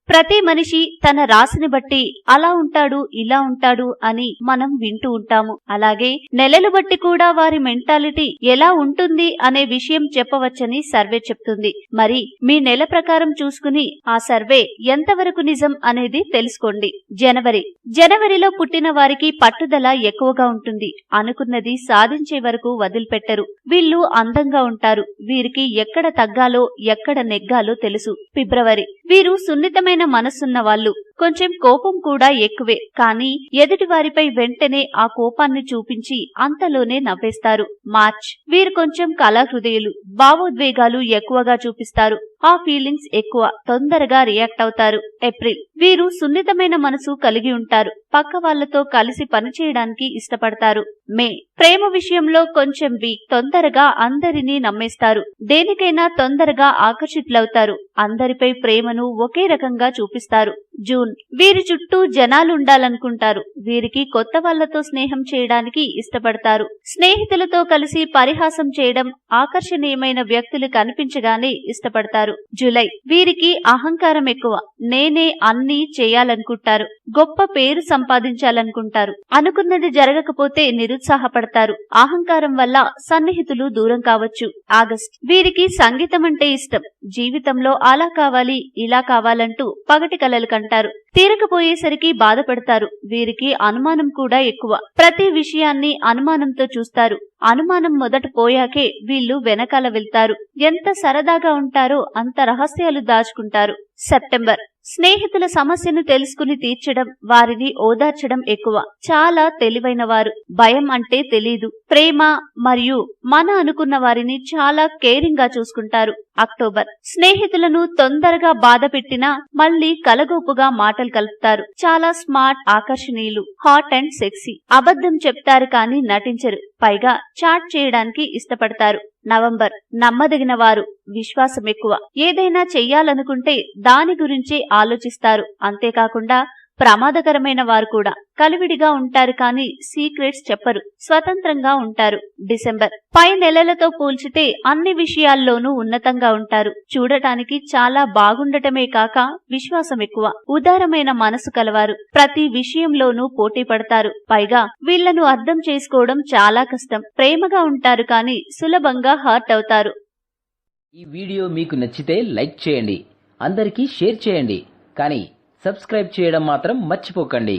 ప్రతి మనిషి తన రాశిని బట్టి అలా ఉంటాడు ఇలా ఉంటాడు అని మనం వింటూ ఉంటాము. అలాగే నెలలు బట్టి కూడా వారి మెంటాలిటీ ఎలా ఉంటుంది అనే విషయం చెప్పవచ్చని సర్వే చెప్తుంది. మరి మీ నెల ప్రకారం చూసుకుని ఆ సర్వే ఎంతవరకు నిజం అనేది తెలుసుకోండి. జనవరిలో పుట్టిన వారికి పట్టుదల ఎక్కువగా ఉంటుంది. అనుకున్నది సాధించే వరకు వదిలిపెట్టరు. వీళ్ళు అందంగా ఉంటారు. వీరికి ఎక్కడ తగ్గాలో ఎక్కడ నెగ్గాలో తెలుసు. ఫిబ్రవరి వీరు సున్నితమైన మనసున్న వాళ్ళు. కొంచెం కోపం కూడా ఎక్కువే. కానీ ఎదుటి వారిపై వెంటనే ఆ కోపాన్ని చూపించి అంతలోనే నవ్వేస్తారు. మార్చ్ వీరు కొంచెం కళాహృదయులు. భావోద్వేగాలు ఎక్కువగా చూపిస్తారు. ఆ ఫీలింగ్స్ ఎక్కువ, తొందరగా రియాక్ట్ అవుతారు. ఏప్రిల్ వీరు సున్నితమైన మనసు కలిగి ఉంటారు. పక్క వాళ్లతో కలిసి పనిచేయడానికి ఇష్టపడతారు. మే ప్రేమ విషయంలో కొంచెం వీక్. తొందరగా అందరినీ నమ్మేస్తారు. దేనికైనా తొందరగా ఆకర్షితులవుతారు. అందరిపై ప్రేమను ఒకే రకంగా చూపిస్తారు. జూన్ వీరి చుట్టూ జనాలుండాలనుకుంటారు. వీరికి కొత్త వాళ్లతో స్నేహం చేయడానికి ఇష్టపడతారు. స్నేహితులతో కలిసి పరిహాసం చేయడం, ఆకర్షణీయమైన వ్యక్తులు కనిపించగానే ఇష్టపడతారు. జూలై వీరికి అహంకారం ఎక్కువ. నేనే అన్నీ చేయాలనుకుంటారు. గొప్ప పేరు సంపాదించాలనుకుంటారు. అనుకున్నది జరగకపోతే నిరుత్సాహపడతారు. అహంకారం వల్ల సన్నిహితులు దూరం కావచ్చు. ఆగస్ట్ వీరికి సంగీతం అంటే ఇష్టం. జీవితంలో అలా కావాలి ఇలా కావాలంటూ పగటి కలలు కంటారు. తీరకపోయేసరికి బాధపడతారు. వీరికి అనుమానం కూడా ఎక్కువ. ప్రతి విషయాన్ని అనుమానంతో చూస్తారు. అనుమానం మొదట పోయాకే వీళ్ళు వెనకాల వెళ్తారు. ఎంత సరదాగా ఉంటారో అంత రహస్యాలు దాచుకుంటారు. సెప్టెంబర్ స్నేహితుల సమస్యను తెలుసుకుని తీర్చడం, వారిని ఓదార్చడం ఎక్కువ. చాలా తెలివైన వారు. భయం అంటే తెలీదు. ప్రేమ మరియు మన అనుకున్న వారిని చాలా కేరింగ్ గా చూసుకుంటారు. అక్టోబర్ స్నేహితులను తొందరగా బాధ పెట్టినా మళ్లీ కలగొప్పుగా మాటలు కలుపుతారు. చాలా స్మార్ట్, ఆకర్షణీయులు, హాట్ అండ్ సెక్సీ. అబద్ధం చెప్తారు కానీ నటించరు. పైగా చాట్ చేయడానికి ఇష్టపడతారు. నవంబర్ నమ్మదగిన వారు. విశ్వాసం ఎక్కువ. ఏదైనా చెయ్యాలనుకుంటే దాని గురించే ఆలోచిస్తారు. అంతేకాకుండా ప్రమాదకరమైన వారు కూడా. కలివిడిగా ఉంటారు కానీ సీక్రెట్స్ చెప్పరు. స్వతంత్రంగా ఉంటారు. డిసెంబర్ పై నెలలతో పోల్చితే అన్ని విషయాల్లోనూ ఉన్నతంగా ఉంటారు. చూడటానికి చాలా బాగుండటమే కాక విశ్వాసం ఎక్కువ. ఉదారమైన మనసు కలవారు. ప్రతి విషయంలోనూ పోటీ పడతారు. పైగా వీళ్లను అర్థం చేసుకోవడం చాలా కష్టం. ప్రేమగా ఉంటారు కానీ సులభంగా హర్ట్ అవుతారు. ఈ వీడియో మీకు నచ్చితే లైక్ చేయండి, అందరికీ షేర్ చేయండి, కానీ సబ్స్క్రైబ్ చేయడం మాత్రం మర్చిపోకండి.